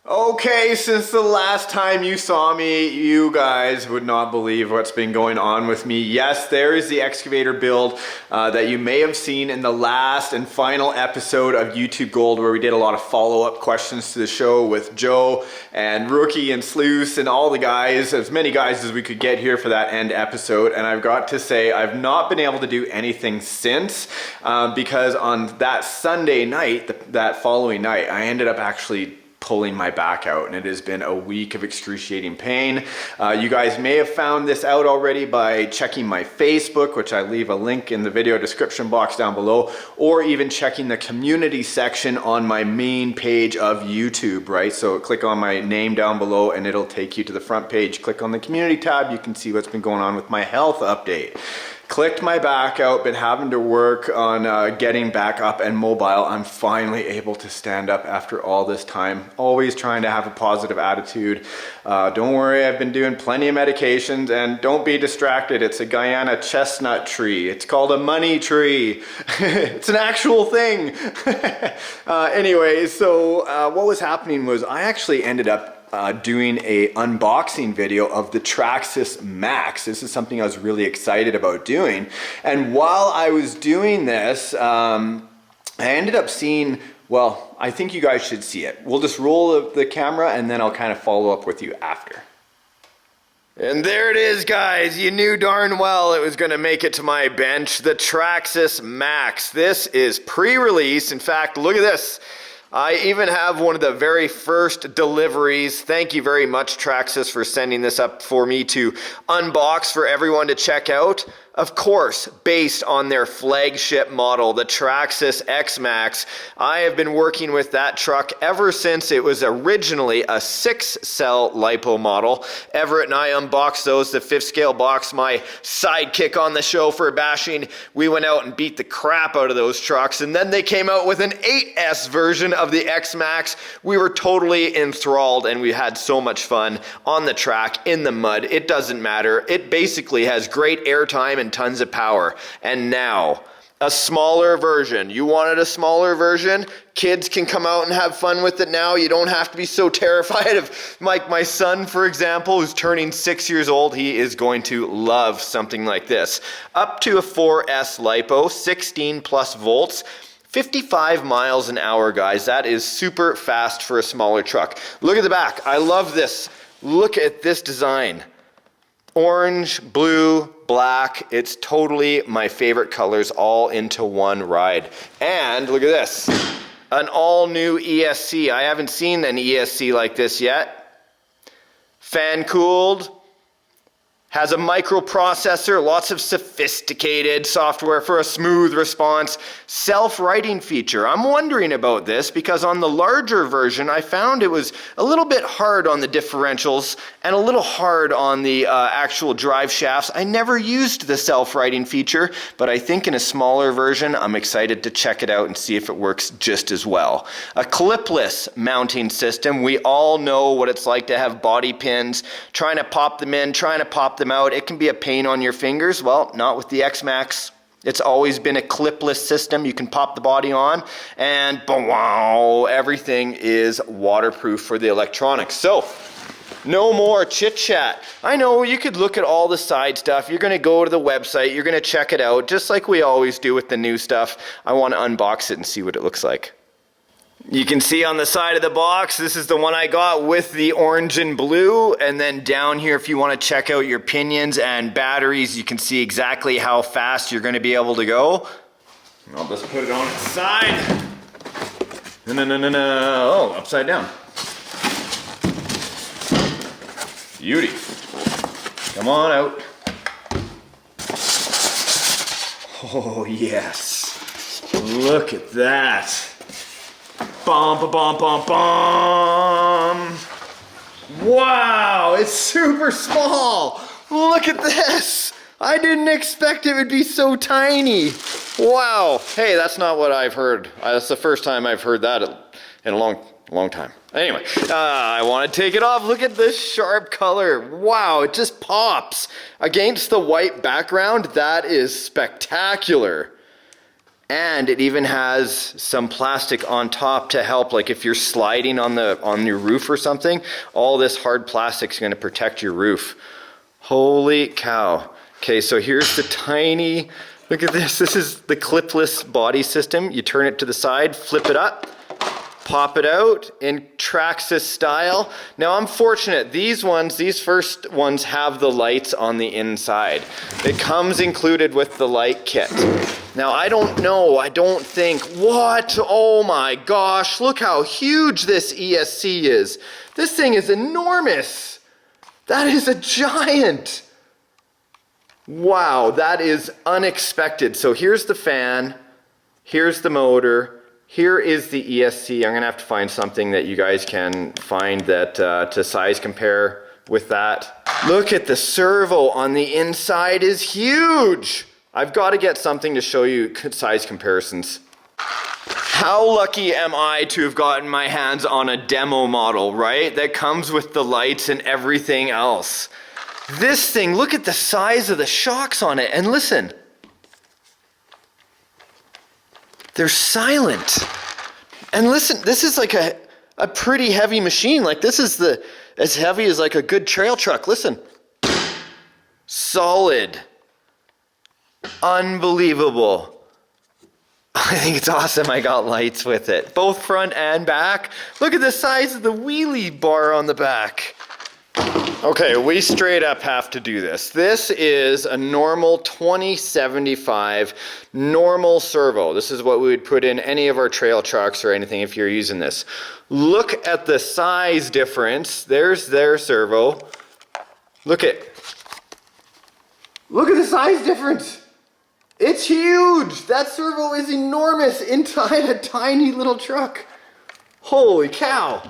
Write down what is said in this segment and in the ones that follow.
Okay, since the last time you saw me, you guys would not believe what's been going on with me. Yes, there is the excavator build that you may have seen in the last and final episode of YouTube Gold, where we did a lot of follow-up questions to the show with Joe and Rookie and Sluice and all the guys, as many guys as we could get here for that end episode. And I've got to say, I've not been able to do anything since because on that Sunday night, that following night, I ended up actually pulling my back out, and it has been a week of excruciating pain. You guys may have found this out already by checking my Facebook, which I leave a link in the video description box down below, or even checking the community section on my main page of YouTube, right? So click on my name down below and it'll take you to the front page. Click on the community tab, you can see what's been going on with my health update. Clicked my back out, been having to work on getting back up and mobile. I'm finally able to stand up after all this time. Always trying to have a positive attitude. Don't worry, I've been doing plenty of medications, and don't be distracted. It's a Guyana chestnut tree. It's called a money tree. It's an actual thing. Anyway, so what was happening was I actually ended up doing a unboxing video of the TRAXXAS MAXX. This is something I was really excited about doing. And while I was doing this, I ended up seeing, well, I think you guys should see it. We'll just roll the camera and then I'll kind of follow up with you after. And there it is, guys. You knew darn well it was going to make it to my bench. The TRAXXAS MAXX. This is pre-release. In fact, look at this. I even have one of the very first deliveries. Thank you very much, TRAXXAS, for sending this up for me to unbox for everyone to check out. Of course, based on their flagship model, the Traxxas XMAXX. I have been working with that truck ever since it was originally a 6-cell LiPo model. Everett and I unboxed those, the 5th scale box, my sidekick on the show for bashing. We went out and beat the crap out of those trucks, and then they came out with an 8S version of the XMAXX. We were totally enthralled, and we had so much fun on the track, in the mud. It doesn't matter. It basically has great airtime and tons of power. And now, a smaller version. You wanted a smaller version? Kids can come out and have fun with it now. You don't have to be so terrified of, like my son, for example, who's turning 6 years old. He is going to love something like this. Up to a 4S LiPo, 16 plus volts. 55 miles an hour, guys. That is super fast for a smaller truck. Look at the back. I love this. Look at this design. Orange, blue, black. It's totally my favorite colors all into one ride. And look at this. An all-new ESC. I haven't seen an ESC like this yet. Fan-cooled. Has a microprocessor, lots of sophisticated software for a smooth response. Self-writing feature. I'm wondering about this because on the larger version, I found it was a little bit hard on the differentials and a little hard on the actual drive shafts. I never used the self-writing feature, but I think in a smaller version, I'm excited to check it out and see if it works just as well. A clipless mounting system. We all know what it's like to have body pins, trying to pop them in, trying to pop them out. It can be a pain on your fingers. Well, not with the XMAXX. It's always been a clipless system. You can pop the body on and wow, everything is waterproof for the electronics. So, no more chit chat. I know you could look at all the side stuff. You're going to go to the website. You're going to check it out just like we always do with the new stuff. I want to unbox it and see what it looks like. You can see on the side of the box, this is the one I got with the orange and blue. And then down here, if you want to check out your pinions and batteries, you can see exactly how fast you're going to be able to go. I'll just put it on its side. No. Oh, upside down. Beauty. Come on out. Oh, yes. Look at that. Bum, ba, bum, bum, bum. Wow, it's super small. Look at this. I didn't expect it would be so tiny. Wow. Hey, that's not what I've heard. That's the first time I've heard that in a long time. Anyway, I want to take it off. Look at this sharp color. Wow, it just pops. Against the white background, that is spectacular. And it even has some plastic on top to help, like if you're sliding on your roof or something, all this hard plastic is going to protect your roof. Holy cow. Okay, so here's the tiny, look at this. This is the clipless body system. You turn it to the side, flip it up, pop it out in Traxxas style. Now I'm fortunate, these FiRST ones have the lights on the inside. It comes included with the light kit. Now I don't think, what? Oh my gosh, look how huge this ESC is. This thing is enormous. That is a giant. Wow, that is unexpected. So here's the fan, here's the motor, here is the ESC. I'm gonna have to find something that you guys can find that to size compare with that. Look at the servo on the inside is huge. I've got to get something to show you size comparisons. How lucky am I to have gotten my hands on a demo model, right? That comes with the lights and everything else. This thing, look at the size of the shocks on it, and listen. They're silent. And listen, this is like a pretty heavy machine. Like this is as heavy as like a good trail truck. Listen. Solid. Unbelievable. I think it's awesome I got lights with it. Both front and back. Look at the size of the wheelie bar on the back. Okay, we straight up have to do this. This is a normal 2075 normal servo. This is what we would put in any of our trail trucks or anything if you're using this. Look at the size difference. There's their servo. Look at the size difference. It's huge. That servo is enormous inside a tiny little truck. Holy cow.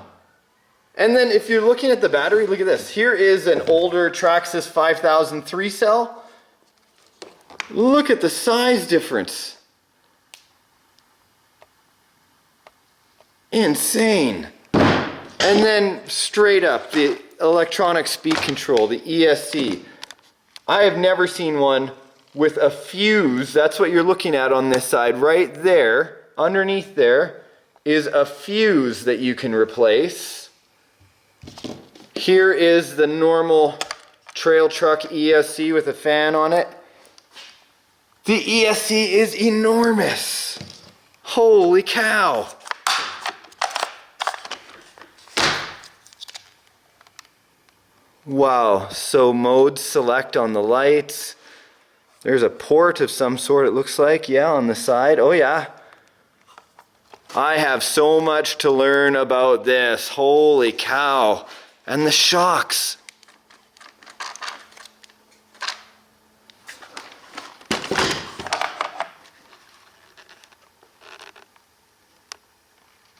And then if you're looking at the battery, look at this. Here is an older Traxxas 5003 cell. Look at the size difference. Insane. And then straight up, the electronic speed control, the ESC. I have never seen one with a fuse. That's what you're looking at on this side. Right there, underneath there, is a fuse that you can replace. Here is the normal trail truck ESC with a fan on it. The ESC is enormous. Holy cow. Wow, so mode select on the lights. There's a port of some sort, it looks like, yeah, on the side. Oh yeah. I have so much to learn about this. Holy cow. And the shocks.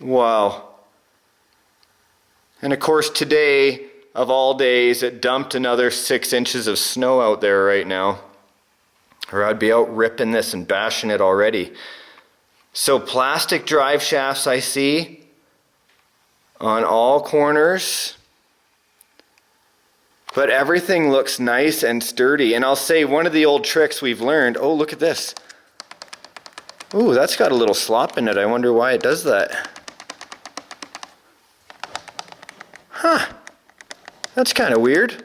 Wow. And of course today, of all days, it dumped another 6 inches of snow out there right now. Or I'd be out ripping this and bashing it already. So plastic drive shafts I see on all corners. But everything looks nice and sturdy. And I'll say one of the old tricks we've learned, oh look at this. Ooh, that's got a little slop in it. I wonder why it does that. Huh. That's kind of weird.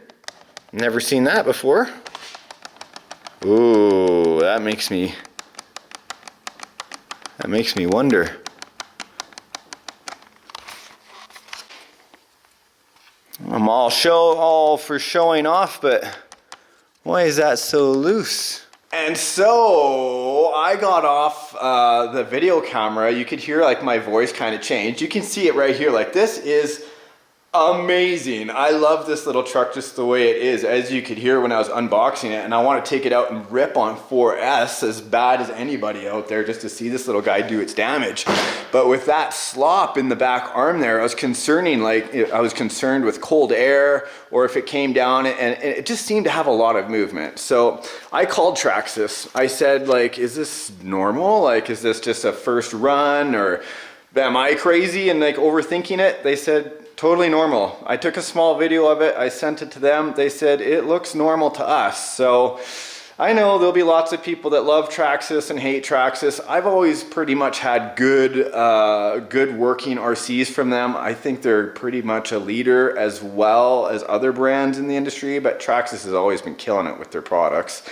Never seen that before. Ooh, that makes me wonder. I'm all for showing off, but why is that so loose? And so I got off the video camera. You could hear like my voice kind of change. You can see it right here. Like this is amazing. I love this little truck just the way it is, as you could hear when I was unboxing it, and I want to take it out and rip on 4S as bad as anybody out there just to see this little guy do its damage. But with that slop in the back arm there, I was concerned with cold air, or if it came down, and it just seemed to have a lot of movement. So I called Traxxas. I said, like, is this normal? Like, is this just a first run, or am I crazy and like overthinking it? They said, totally normal. I took a small video of it. I sent it to them. They said, it looks normal to us. So I know there'll be lots of people that love Traxxas and hate Traxxas. I've always pretty much had good working RCs from them. I think they're pretty much a leader as well as other brands in the industry, but Traxxas has always been killing it with their products.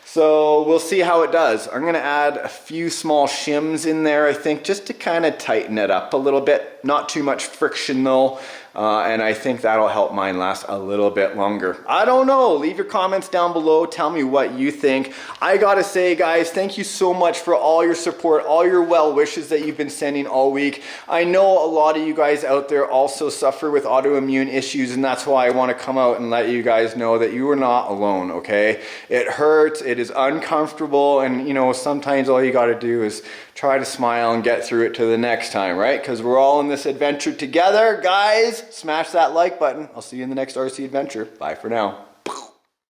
So we'll see how it does. I'm gonna add a few small shims in there, I think, just to kind of tighten it up a little bit. Not too much friction though. And I think that'll help mine last a little bit longer. I don't know, leave your comments down below, tell me what you think. I gotta say guys, thank you so much for all your support, all your well wishes that you've been sending all week. I know a lot of you guys out there also suffer with autoimmune issues, and that's why I wanna come out and let you guys know that you are not alone, okay? It hurts, it is uncomfortable, and you know, sometimes all you gotta do is try to smile and get through it to the next time, right? Because we're all in this adventure together. Guys, smash that like button. I'll see you in the next RC adventure. Bye for now.